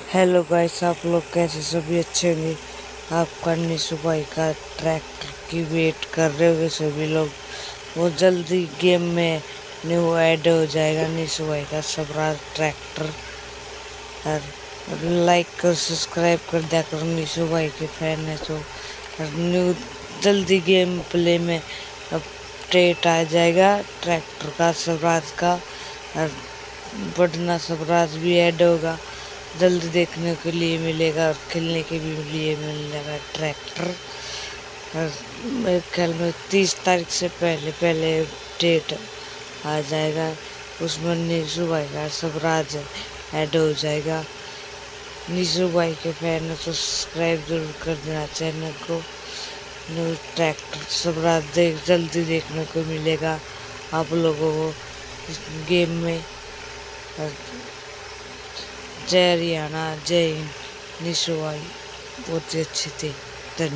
Hello guys, आप लोग कैसे? सभी अच्छे होंगे। आपका निशु भाई का ट्रैक्टर की वेट कर रहे होंगे सभी लोग। वो जल्दी गेम में न्यू ऐड हो जाएगा निशु भाई का स्वराज ट्रैक्टर। और लाइक कर सब्सक्राइब कर दिया करो, निशु भाई के फैन है तो। और न्यू जल्दी गेम प्ले में अपडेट आ जाएगा ट्रैक्टर का, स्वराज का। और बढ़ना स्वराज भी ऐड होगा, जल्दी देखने के लिए मिलेगा और खेलने के भी लिए मिलेगा ट्रैक्टर। और मेरे ख्याल में 30 तारीख से पहले पहले डेट आ जाएगा, उसमें नीशू भाई का स्वराज ऐड हो जाएगा। नीशू भाई के फैन तो सब्सक्राइब जरूर कर देना चैनल को। न्यू ट्रैक्टर स्वराज जल्दी देखने को मिलेगा आप लोगों को इस गेम में। और जय हरियाणा, जय हिंद। निशु भाई बहुत ही अच्छे थे।